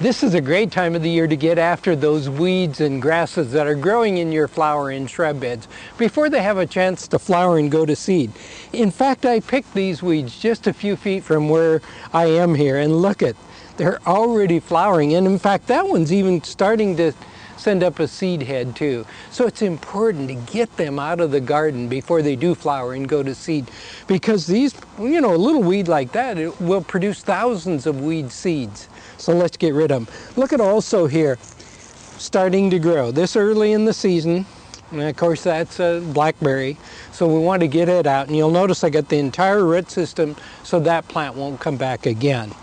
This is a great time of the year to get after those weeds and grasses that are growing in your flower and shrub beds before they have a chance to flower and go to seed. In fact, I picked these weeds just a few feet from where I am here, and look at, they're already flowering, and in fact that one's even starting to send up a seed head too. So it's important to get them out of the garden before they do flower and go to seed, because these, a little weed like that, it will produce thousands of weed seeds. So let's get rid of them. Look at also here, starting to grow this early in the season. And of course that's a blackberry, so we want to get it out. And you'll notice I got the entire root system so that plant won't come back again.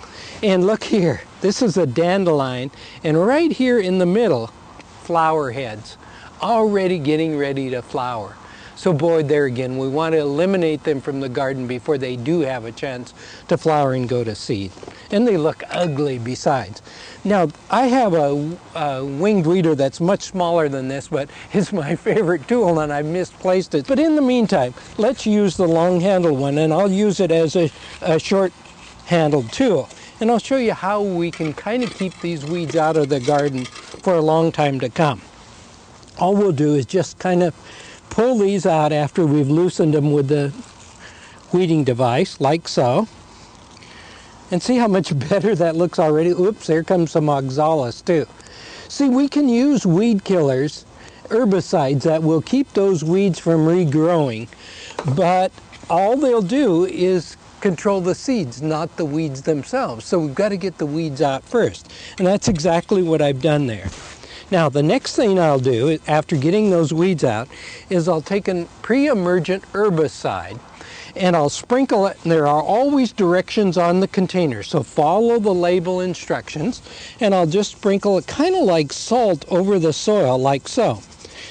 And look here, this is a dandelion, and right here in the middle, flower heads, already getting ready to flower. So boy, there again, we want to eliminate them from the garden before they do have a chance to flower and go to seed. And they look ugly besides. Now, I have a winged weeder that's much smaller than this, but it's my favorite tool and I misplaced it. But in the meantime, let's use the long-handled one, and I'll use it as a short-handled tool. And I'll show you how we can kind of keep these weeds out of the garden for a long time to come. All we'll do is just kind of pull these out after we've loosened them with the weeding device, like so. And see how much better that looks already? Oops, there comes some oxalis too. See, we can use weed killers, herbicides that will keep those weeds from regrowing, but all they'll do is control the seeds, not the weeds themselves. So we've got to get the weeds out first. And that's exactly what I've done there. Now, the next thing I'll do after getting those weeds out is I'll take a pre-emergent herbicide and I'll sprinkle it. And there are always directions on the container, so follow the label instructions, and I'll just sprinkle it kind of like salt over the soil, like so.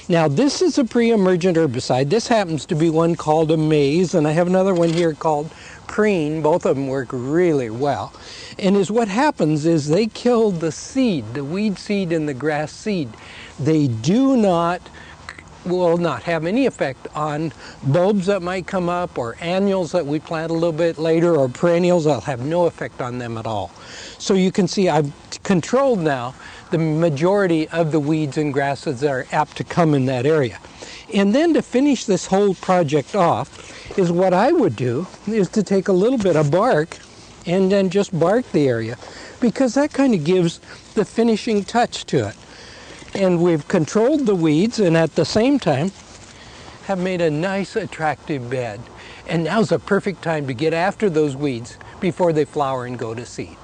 Now, this is a pre-emergent herbicide. This happens to be one called Amaze, and I have another one here called Preen. Both of them work really well. And what happens is they kill the seed, the weed seed and the grass seed. They will not have any effect on bulbs that might come up, or annuals that we plant a little bit later, or perennials. They'll have no effect on them at all. So you can see I've controlled now the majority of the weeds and grasses that are apt to come in that area. And then to finish this whole project off is what I would do is to take a little bit of bark and then just bark the area, because that kind of gives the finishing touch to it. And we've controlled the weeds and at the same time have made a nice attractive bed. And now's a perfect time to get after those weeds before they flower and go to seed.